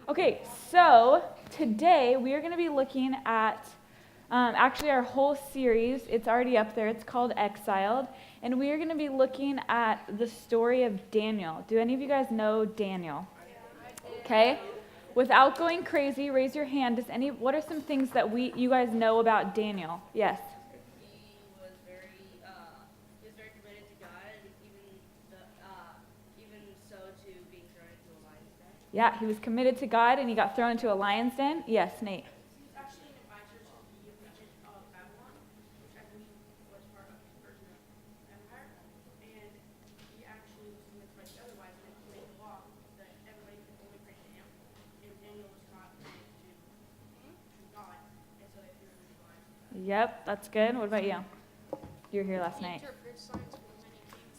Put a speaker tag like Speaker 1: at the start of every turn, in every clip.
Speaker 1: Okay, so today we are going to be looking at actually our whole series. It's already up there. It's called Exiled. And we are going to be looking at the story of Daniel. Do any of you guys know Daniel? Okay. Without going crazy, raise your hand. What are some things that you guys know about Daniel? Yes.
Speaker 2: He was very committed to God, and even so to being thrown into a lion's den.
Speaker 1: Yeah, he was committed to God and he got thrown into a lion's den. Yes, Nate.
Speaker 3: He was actually an advisor to the region of Babylon, which I believe was part of the Persian Empire. And he actually was convinced by the other wise men to make a law that everybody could only pray to him. And Daniel was taught to God, and so they threw him into the lion's den.
Speaker 1: Yep, that's good. What about you? You were here last night.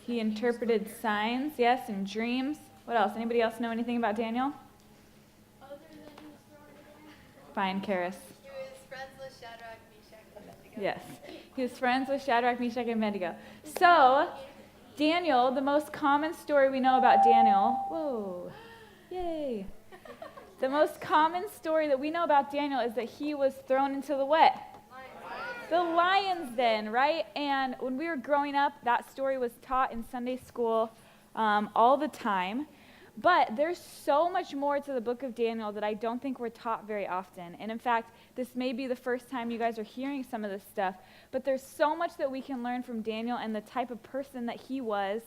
Speaker 1: He interpreted signs, yes, and dreams. What else? Anybody else know anything about Daniel?
Speaker 4: Other than he was thrown in the lion's den.
Speaker 1: Fine, Karis.
Speaker 4: He was friends with Shadrach, Meshach, and Abednego.
Speaker 1: Yes. He was friends with Shadrach, Meshach, and Abednego. So, Daniel, the most common story we know about Daniel, whoa, yay. The most common story that we know about Daniel is that he was thrown into the what? The lion's den, right? And when we were growing up, that story was taught in Sunday school all the time. But there's so much more to the book of Daniel that I don't think we're taught very often. And in fact, this may be the first time you guys are hearing some of this stuff. But there's so much that we can learn from Daniel and the type of person that he was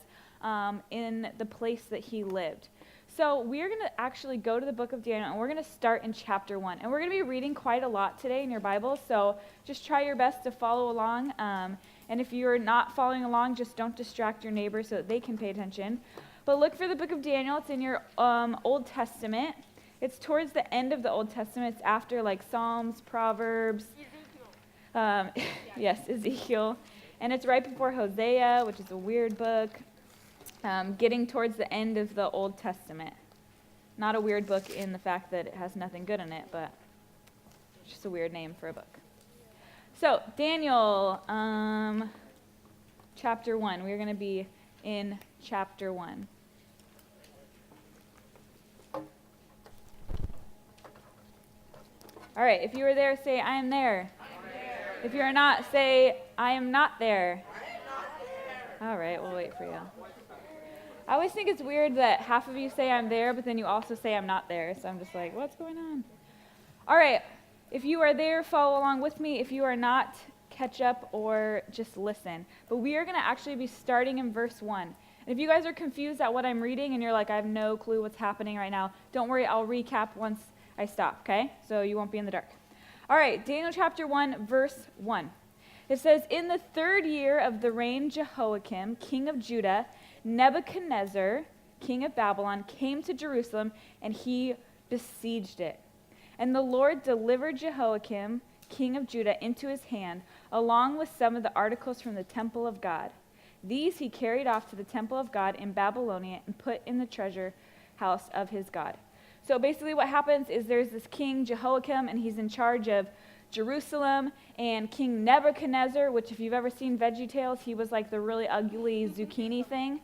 Speaker 1: in the place that he lived. So we're going to actually go to the book of Daniel, and we're going to start in chapter 1. And we're going to be reading quite a lot today in your Bible, so just try your best to follow along. And if you're not following along, just don't distract your neighbor so that they can pay attention. But look for the book of Daniel. It's in your Old Testament. It's towards the end of the Old Testament. It's after like Psalms, Proverbs. Yes, Ezekiel. And it's right before Hosea, which is a weird book. Getting towards the end of the Old Testament. Not a weird book in the fact that it has nothing good in it, but it's just a weird name for a book. So, Daniel, chapter 1. We're going to be in chapter 1. All right, if you were there, say, I am there.
Speaker 3: There.
Speaker 1: If you are not, say, I am not there.
Speaker 3: I am not there.
Speaker 1: All right, we'll wait for you. I always think it's weird that half of you say I'm there, but then you also say I'm not there. So I'm just like, what's going on? All right, if you are there, follow along with me. If you are not, catch up or just listen. But we are going to actually be starting in verse 1. And if you guys are confused at what I'm reading and you're like, I have no clue what's happening right now, don't worry, I'll recap once I stop, okay? So you won't be in the dark. All right, Daniel chapter 1, verse 1. It says, in the 3rd year of the reign Jehoiakim, king of Judah, Nebuchadnezzar, king of Babylon, came to Jerusalem, and he besieged it. And the Lord delivered Jehoiakim, king of Judah, into his hand, along with some of the articles from the temple of God. These he carried off to the temple of God in Babylonia and put in the treasure house of his God. So basically what happens is there's this king, Jehoiakim, and he's in charge of Jerusalem, and King Nebuchadnezzar, which if you've ever seen VeggieTales, he was like the really ugly zucchini thing.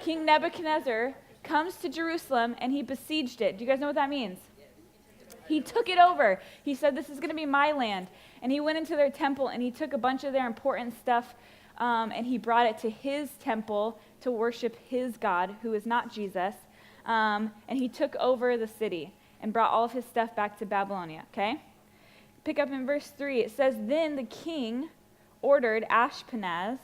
Speaker 1: King Nebuchadnezzar comes to Jerusalem and he besieged it. Do you guys know what that means? He took it over. He said, this is going to be my land. And he went into their temple and he took a bunch of their important stuff and he brought it to his temple to worship his God, who is not Jesus. And he took over the city and brought all of his stuff back to Babylonia, okay? Pick up in verse 3. It says, then the king ordered Ashpenaz,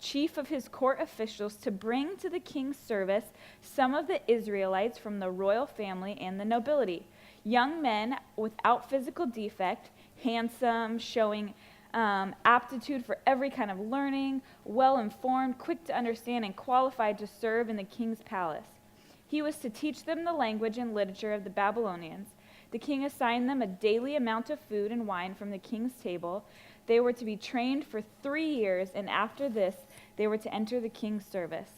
Speaker 1: chief of his court officials, to bring to the king's service some of the Israelites from the royal family and the nobility, young men without physical defect, handsome, showing aptitude for every kind of learning, well-informed, quick to understand, and qualified to serve in the king's palace. He was to teach them the language and literature of the Babylonians. The king assigned them a daily amount of food and wine from the king's table. They were to be trained for 3 years, and after this, they were to enter the king's service.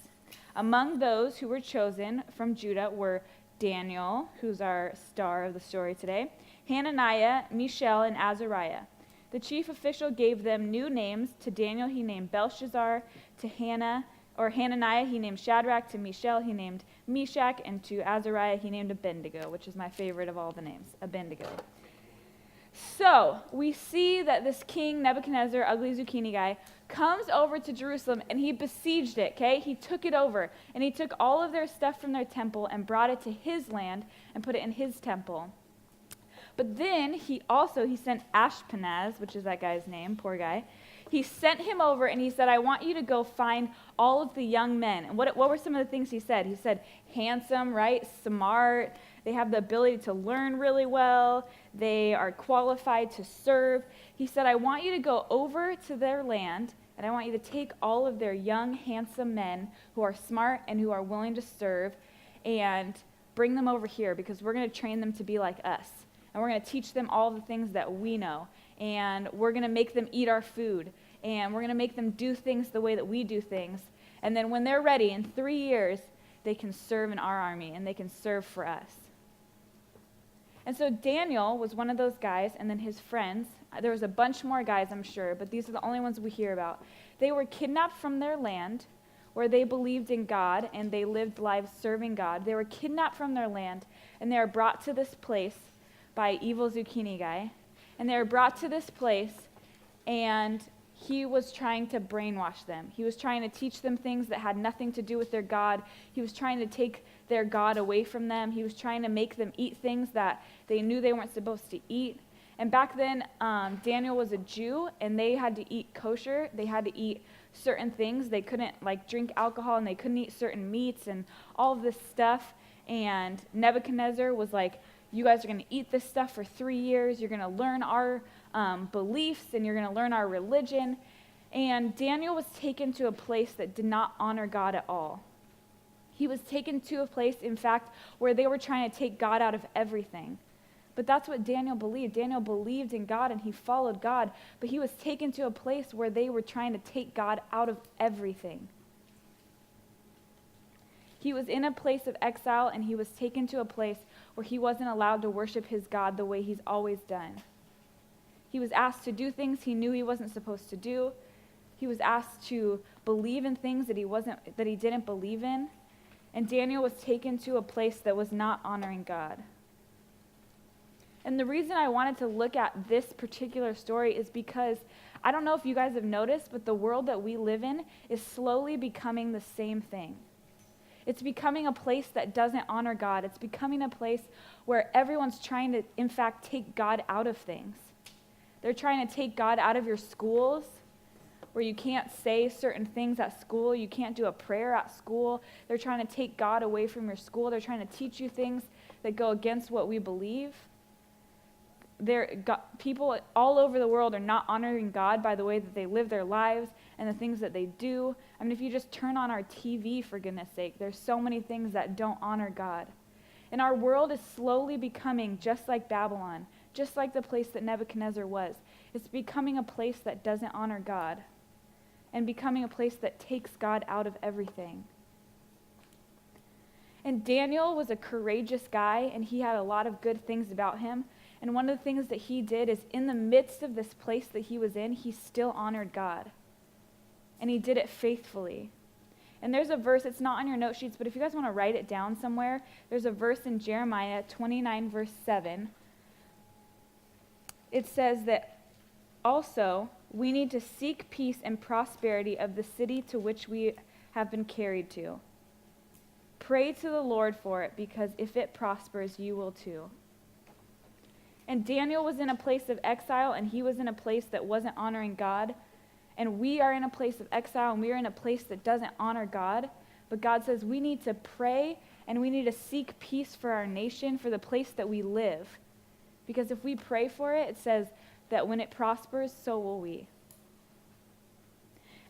Speaker 1: Among those who were chosen from Judah were Daniel, who's our star of the story today, Hananiah, Mishael, and Azariah. The chief official gave them new names. To Daniel he named Belshazzar, to Hannah, or Hananiah, he named Shadrach. To Mishael, he named Meshach. And to Azariah, he named Abednego, which is my favorite of all the names, Abednego. So we see that this king, Nebuchadnezzar, ugly zucchini guy, comes over to Jerusalem and he besieged it, okay? He took it over and he took all of their stuff from their temple and brought it to his land and put it in his temple. But then he sent Ashpenaz, which is that guy's name, poor guy. He sent him over and he said, I want you to go find all of the young men. And what were some of the things he said? He said, handsome, right? Smart. They have the ability to learn really well. They are qualified to serve. He said, I want you to go over to their land, and I want you to take all of their young, handsome men who are smart and who are willing to serve and bring them over here because we're going to train them to be like us. And we're going to teach them all the things that we know. And we're going to make them eat our food. And we're going to make them do things the way that we do things. And then when they're ready, in 3 years, they can serve in our army and they can serve for us. And so Daniel was one of those guys, and then his friends. There was a bunch more guys, I'm sure, but these are the only ones we hear about. They were kidnapped from their land where they believed in God and they lived lives serving God. They were kidnapped from their land, and they were brought to this place by evil zucchini guy. And they were brought to this place, and he was trying to brainwash them. He was trying to teach them things that had nothing to do with their God. He was trying to take their God away from them. He was trying to make them eat things that they knew they weren't supposed to eat. And back then, Daniel was a Jew, and they had to eat kosher. They had to eat certain things. They couldn't drink alcohol, and they couldn't eat certain meats and all of this stuff. And Nebuchadnezzar was like, you guys are going to eat this stuff for 3 years. You're going to learn our beliefs, and you're going to learn our religion. And Daniel was taken to a place that did not honor God at all. He was taken to a place, in fact, where they were trying to take God out of everything. But that's what Daniel believed. Daniel believed in God, and he followed God. But he was taken to a place where they were trying to take God out of everything. He was in a place of exile, and he was taken to a place where he wasn't allowed to worship his God the way he's always done. He was asked to do things he knew he wasn't supposed to do. He was asked to believe in things that he didn't believe in. And Daniel was taken to a place that was not honoring God. And the reason I wanted to look at this particular story is because I don't know if you guys have noticed, but the world that we live in is slowly becoming the same thing. It's becoming a place that doesn't honor God. It's becoming a place where everyone's trying to, in fact, take God out of things. They're trying to take God out of your schools, where you can't say certain things at school. You can't do a prayer at school. They're trying to take God away from your school. They're trying to teach you things that go against what we believe. People all over the world are not honoring God by the way that they live their lives and the things that they do. I mean, if you just turn on our TV, for goodness sake, there's so many things that don't honor God. And our world is slowly becoming just like Babylon, just like the place that Nebuchadnezzar was. It's becoming a place that doesn't honor God and becoming a place that takes God out of everything. And Daniel was a courageous guy, and he had a lot of good things about him. And one of the things that he did is in the midst of this place that he was in, he still honored God. And he did it faithfully. And there's a verse, it's not on your note sheets, but if you guys want to write it down somewhere, there's a verse in Jeremiah 29, verse 7. It says that also we need to seek peace and prosperity of the city to which we have been carried to. Pray to the Lord for it, because if it prospers, you will too. And Daniel was in a place of exile, and he was in a place that wasn't honoring God. And we are in a place of exile, and we are in a place that doesn't honor God. But God says we need to pray, and we need to seek peace for our nation, for the place that we live. Because if we pray for it, it says that when it prospers, so will we.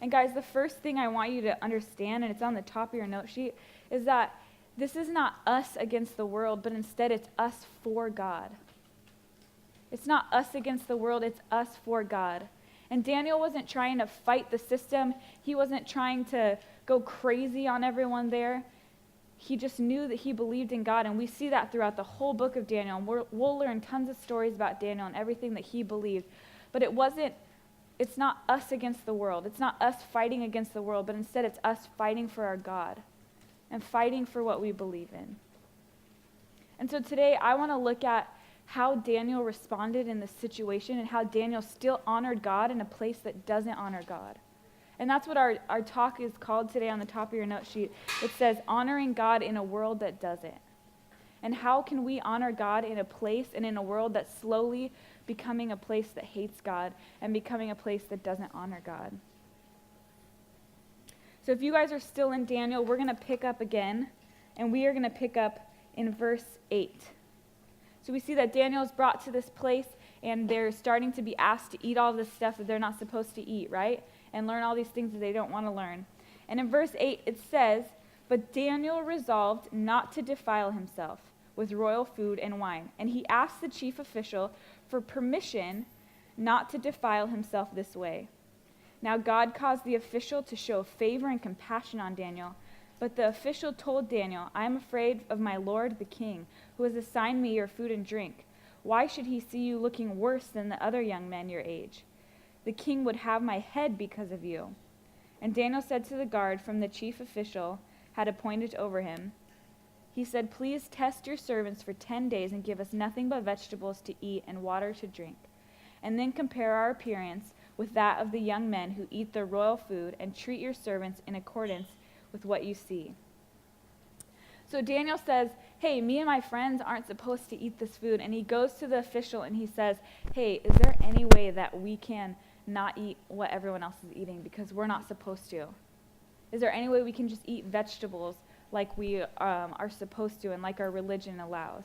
Speaker 1: And guys, the first thing I want you to understand, and it's on the top of your note sheet, is that this is not us against the world, but instead it's us for God. It's not us against the world, it's us for God. And Daniel wasn't trying to fight the system. He wasn't trying to go crazy on everyone there. He just knew that he believed in God, and we see that throughout the whole book of Daniel. And we'll learn tons of stories about Daniel and everything that he believed. But it wasn't it's not us against the world. It's not us fighting against the world, but instead it's us fighting for our God and fighting for what we believe in. And so today I want to look at how Daniel responded in this situation and how Daniel still honored God in a place that doesn't honor God. And that's what our talk is called today on the top of your note sheet. It says, honoring God in a world that doesn't. And how can we honor God in a place and in a world that's slowly becoming a place that hates God and becoming a place that doesn't honor God? So if you guys are still in Daniel, we're going to pick up again, and we are going to pick up in verse 8. So we see that Daniel is brought to this place, and they're starting to be asked to eat all this stuff that they're not supposed to eat, right? And learn all these things that they don't want to learn. And in verse 8 it says, "But Daniel resolved not to defile himself with royal food and wine, and he asked the chief official for permission not to defile himself this way. Now God caused the official to show favor and compassion on Daniel, but the official told Daniel, 'I am afraid of my lord the king, who has assigned me your food and drink. Why should he see you looking worse than the other young men your age? The king would have my head because of you.' And Daniel said to the guard from the chief official had appointed over him, he said, 'Please test your servants for 10 days and give us nothing but vegetables to eat and water to drink. And then compare our appearance with that of the young men who eat the royal food, and treat your servants in accordance with what you see.' So Daniel says, hey, me and my friends aren't supposed to eat this food. And he goes to the official and he says, hey, is there any way that we can not eat what everyone else is eating because we're not supposed to? Is there any way we can just eat vegetables like we are supposed to and like our religion allows?"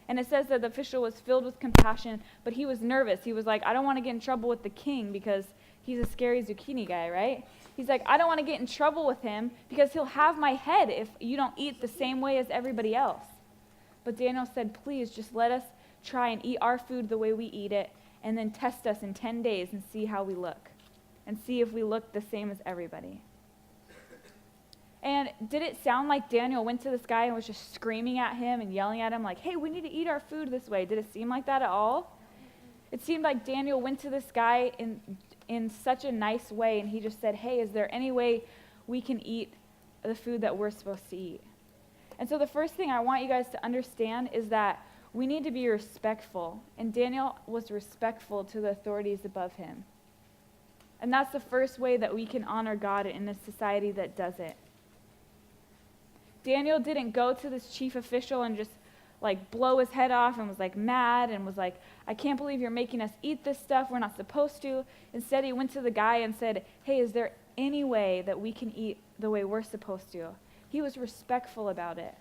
Speaker 1: And it says that the official was filled with compassion, but he was nervous. He was like, I don't want to get in trouble with the king because he's a scary zucchini guy, right? He's like, I don't want to get in trouble with him because he'll have my head if you don't eat the same way as everybody else. But Daniel said, please just let us try and eat our food the way we eat it, and then test us in 10 days and see how we look, and see if we look the same as everybody. And did it sound like Daniel went to this guy and was just screaming at him and yelling at him like, hey, we need to eat our food this way? Did it seem like that at all? It seemed like Daniel went to this guy in such a nice way, and he just said, hey, is there any way we can eat the food that we're supposed to eat? And so the first thing I want you guys to understand is that we need to be respectful. And Daniel was respectful to the authorities above him. And that's the first way that we can honor God in a society that doesn't. Daniel didn't go to this chief official and just like blow his head off and was like mad and was like, I can't believe you're making us eat this stuff. We're not supposed to. Instead, he went to the guy and said, hey, is there any way that we can eat the way we're supposed to? He was respectful about it.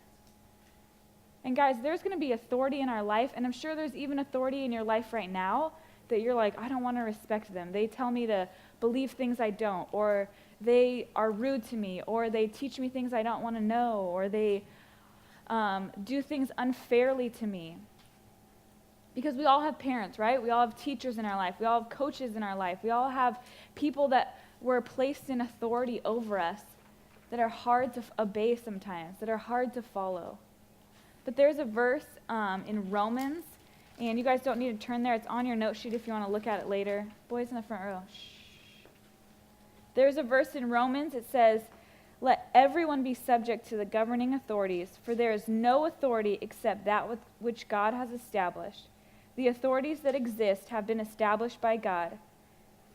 Speaker 1: And guys, there's going to be authority in our life, and I'm sure there's even authority in your life right now that you're like, I don't want to respect them. They tell me to believe things I don't, or they are rude to me, or they teach me things I don't want to know, or they do things unfairly to me. Because we all have parents, right? We all have teachers in our life. We all have coaches in our life. We all have people that were placed in authority over us that are hard to obey sometimes, that are hard to follow. But there's a verse in Romans, and you guys don't need to turn there. It's on your note sheet if you want to look at it later. Boys in the front row, shh. There's a verse in Romans. It says, let everyone be subject to the governing authorities, for there is no authority except that which God has established. The authorities that exist have been established by God.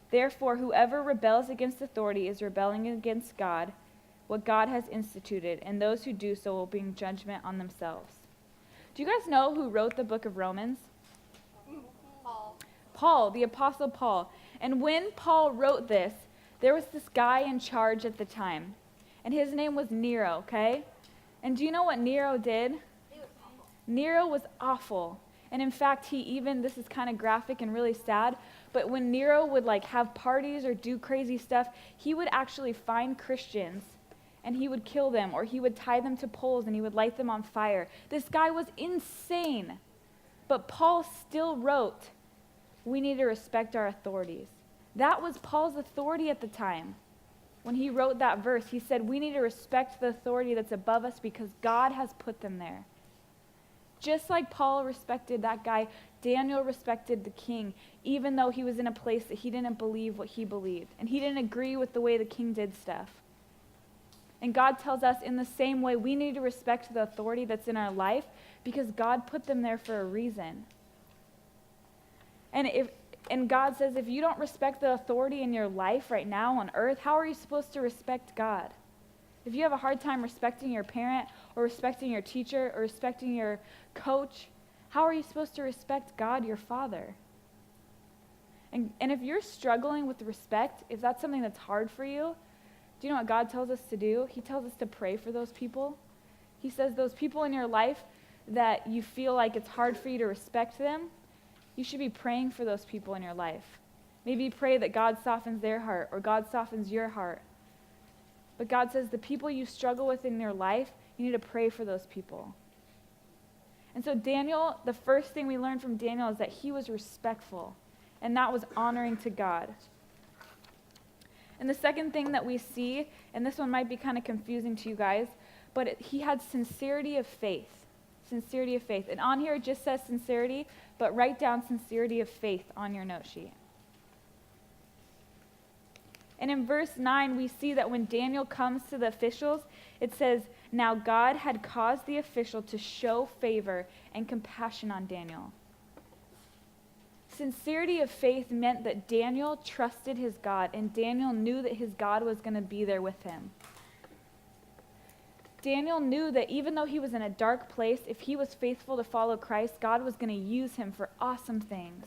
Speaker 1: Therefore, whoever rebels against authority is rebelling against God, what God has instituted, and those who do so will bring judgment on themselves. Do you guys know who wrote the book of Romans? Paul, the Apostle Paul. And when Paul wrote this, there was this guy in charge at the time, and his name was Nero, okay? And do you know what Nero did? Nero was awful. And in fact, this is kind of graphic and really sad, but when Nero would like have parties or do crazy stuff, he would actually find Christians and he would kill them, or he would tie them to poles and he would light them on fire. This guy was insane. But Paul still wrote, we need to respect our authorities. That was Paul's authority at the time. When he wrote that verse, he said, we need to respect the authority that's above us because God has put them there. Just like Paul respected that guy, Daniel respected the king, even though he was in a place that he didn't believe what he believed, and he didn't agree with the way the king did stuff. And God tells us in the same way we need to respect the authority that's in our life because God put them there for a reason. And God says, if you don't respect the authority in your life right now on earth, how are you supposed to respect God? If you have a hard time respecting your parent or respecting your teacher or respecting your coach, how are you supposed to respect God, your Father? And if you're struggling with respect, if that's something that's hard for you, do you know what God tells us to do? He tells us to pray for those people. He says those people in your life that you feel like it's hard for you to respect them, you should be praying for those people in your life. Maybe pray that God softens their heart or God softens your heart. But God says the people you struggle with in your life, you need to pray for those people. And so Daniel, the first thing we learned from Daniel is that he was respectful, and that was honoring to God. And the second thing that we see, and this one might be kind of confusing to you guys, but he had sincerity of faith. Sincerity of faith. And on here it just says sincerity, but write down sincerity of faith on your note sheet. And in verse 9, we see that when Daniel comes to the officials, it says, now God had caused the official to show favor and compassion on Daniel. Sincerity of faith meant that Daniel trusted his God, and Daniel knew that his God was going to be there with him. Daniel knew that even though he was in a dark place, if he was faithful to follow Christ, God was going to use him for awesome things.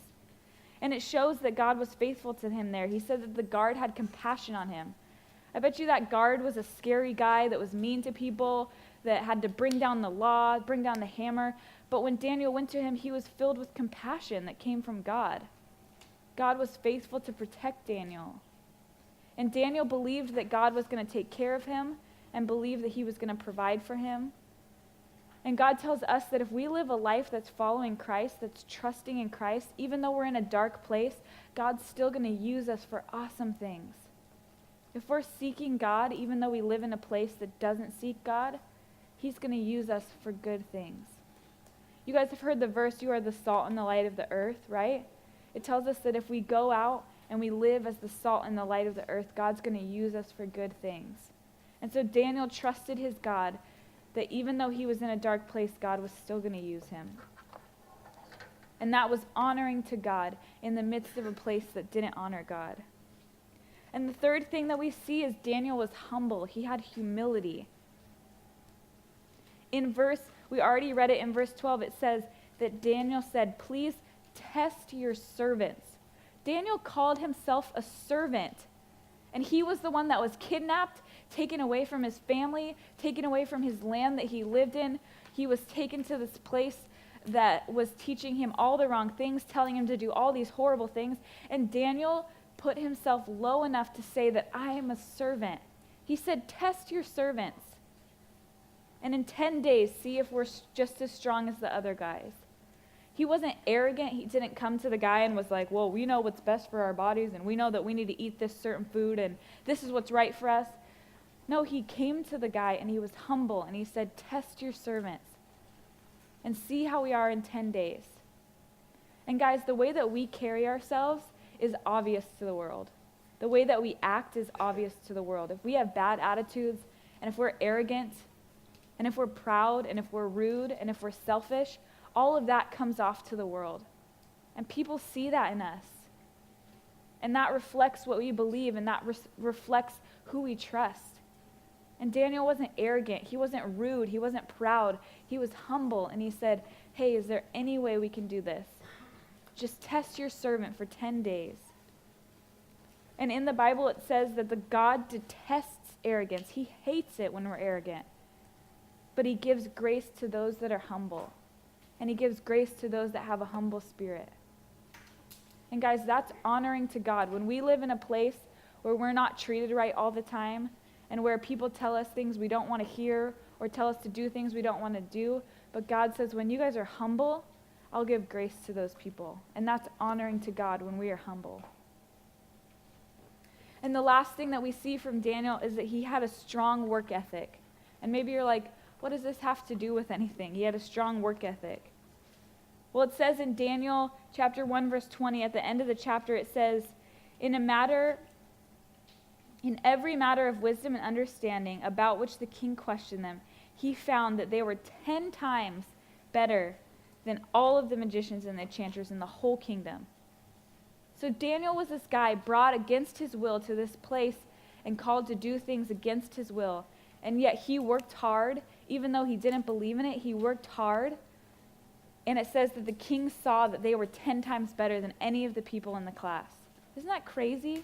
Speaker 1: And it shows that God was faithful to him there. He said that the guard had compassion on him. I bet you that guard was a scary guy that was mean to people, that had to bring down the law, bring down the hammer. But when Daniel went to him, he was filled with compassion that came from God. God was faithful to protect Daniel. And Daniel believed that God was going to take care of him and believed that he was going to provide for him. And God tells us that if we live a life that's following Christ, that's trusting in Christ, even though we're in a dark place, God's still going to use us for awesome things. If we're seeking God, even though we live in a place that doesn't seek God, he's going to use us for good things. You guys have heard the verse, you are the salt and the light of the earth, right? It tells us that if we go out and we live as the salt and the light of the earth, God's going to use us for good things. And so Daniel trusted his God that even though he was in a dark place, God was still going to use him. And that was honoring to God in the midst of a place that didn't honor God. And the third thing that we see is Daniel was humble. He had humility. We already read it in verse 12. It says that Daniel said, please test your servants. Daniel called himself a servant. And he was the one that was kidnapped, taken away from his family, taken away from his land that he lived in. He was taken to this place that was teaching him all the wrong things, telling him to do all these horrible things. And Daniel put himself low enough to say that I am a servant. He said, test your servants. And in 10 days, see if we're just as strong as the other guys. He wasn't arrogant. He didn't come to the guy and was like, well, we know what's best for our bodies, and we know that we need to eat this certain food, and this is what's right for us. No, he came to the guy, and he was humble, and he said, test your servants, and see how we are in 10 days. And guys, the way that we carry ourselves is obvious to the world. The way that we act is obvious to the world. If we have bad attitudes, and if we're arrogant, and if we're proud, and if we're rude, and if we're selfish, all of that comes off to the world. And people see that in us. And that reflects what we believe, and that reflects who we trust. And Daniel wasn't arrogant. He wasn't rude. He wasn't proud. He was humble, and he said, hey, is there any way we can do this? Just test your servant for 10 days. And in the Bible it says that the God detests arrogance. He hates it when we're arrogant. But he gives grace to those that are humble. And he gives grace to those that have a humble spirit. And guys, that's honoring to God. When we live in a place where we're not treated right all the time, and where people tell us things we don't want to hear, or tell us to do things we don't want to do, but God says, when you guys are humble, I'll give grace to those people. And that's honoring to God when we are humble. And the last thing that we see from Daniel is that he had a strong work ethic. And maybe you're like, What does this have to do with anything? He had a strong work ethic. Well, it says in Daniel chapter 1, verse 20, at the end of the chapter, it says, in every matter of wisdom and understanding about which the king questioned them, he found that they were 10 times better than all of the magicians and the enchanters in the whole kingdom. So Daniel was this guy brought against his will to this place and called to do things against his will. And yet he worked hard. Even though he didn't believe in it, he worked hard. And it says that the king saw that they were 10 times better than any of the people in the class. Isn't that crazy?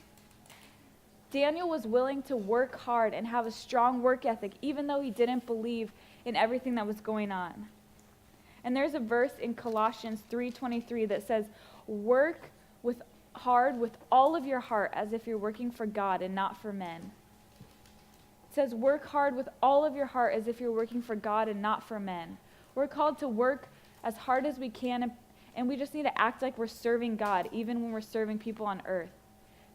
Speaker 1: Daniel was willing to work hard and have a strong work ethic, even though he didn't believe in everything that was going on. And there's a verse in Colossians 3:23 that says, work hard with all of your heart as if you're working for God and not for men. It says, work hard with all of your heart as if you're working for God and not for men. We're called to work as hard as we can, and we just need to act like we're serving God, even when we're serving people on earth.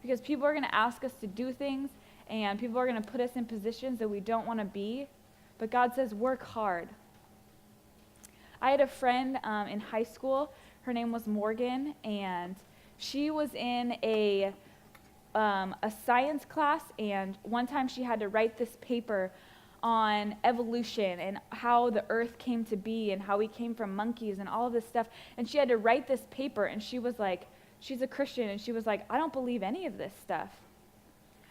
Speaker 1: Because people are going to ask us to do things, and people are going to put us in positions that we don't want to be. But God says, work hard. I had a friend in high school. Her name was Morgan, and she was in a science class, and one time she had to write this paper on evolution and how the earth came to be and how we came from monkeys and all of this stuff. And she had to write this paper, and she was like, she's a Christian, and she was like, I don't believe any of this stuff.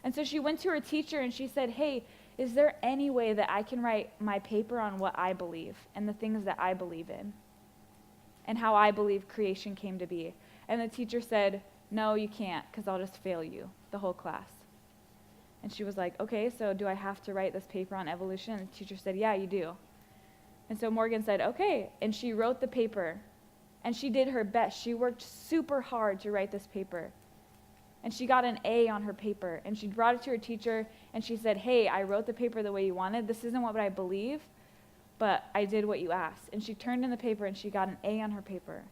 Speaker 1: And so she went to her teacher and she said, hey, is there any way that I can write my paper on what I believe and the things that I believe in and how I believe creation came to be? And the teacher said, no, you can't, because I'll just fail you, the whole class. And she was like, okay, so do I have to write this paper on evolution? And the teacher said, yeah, you do. And so Morgan said, okay. And she wrote the paper. And she did her best. She worked super hard to write this paper. And she got an A on her paper. And she brought it to her teacher, and she said, hey, I wrote the paper the way you wanted. This isn't what I believe, but I did what you asked. And she turned in the paper, and she got an A on her paper.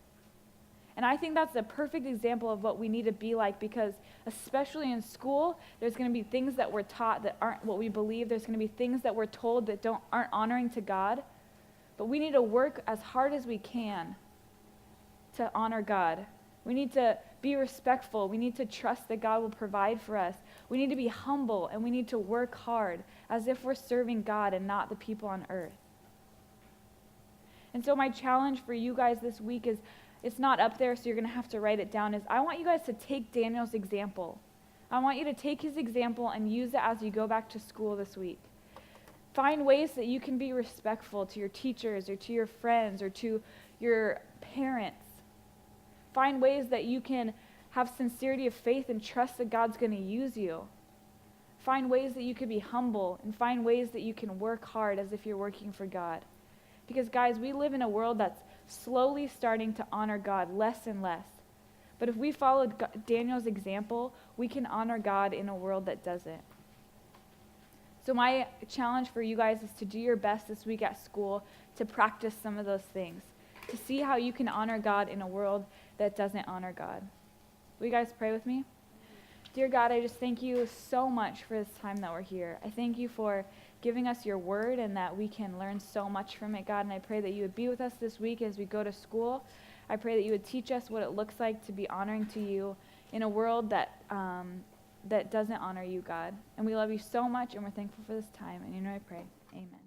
Speaker 1: And I think that's a perfect example of what we need to be like, because especially in school, there's going to be things that we're taught that aren't what we believe. There's going to be things that we're told that aren't honoring to God. But we need to work as hard as we can to honor God. We need to be respectful. We need to trust that God will provide for us. We need to be humble, and we need to work hard as if we're serving God and not the people on earth. And so my challenge for you guys this week is, it's not up there, so you're going to have to write it down, is I want you guys to take Daniel's example. I want you to take his example and use it as you go back to school this week. Find ways that you can be respectful to your teachers or to your friends or to your parents. Find ways that you can have sincerity of faith and trust that God's going to use you. Find ways that you can be humble, and find ways that you can work hard as if you're working for God. Because guys, we live in a world that's slowly starting to honor God less and less. But if we follow Daniel's example, we can honor God in a world that doesn't. So my challenge for you guys is to do your best this week at school to practice some of those things, to see how you can honor God in a world that doesn't honor God. Will you guys pray with me? Dear God, I just thank you so much for this time that we're here. I thank you for giving us your word and that we can learn so much from it, God. And I pray that you would be with us this week as we go to school. I pray that you would teach us what it looks like to be honoring to you in a world that doesn't honor you, God. And we love you so much, and we're thankful for this time. And in your name I pray. Amen.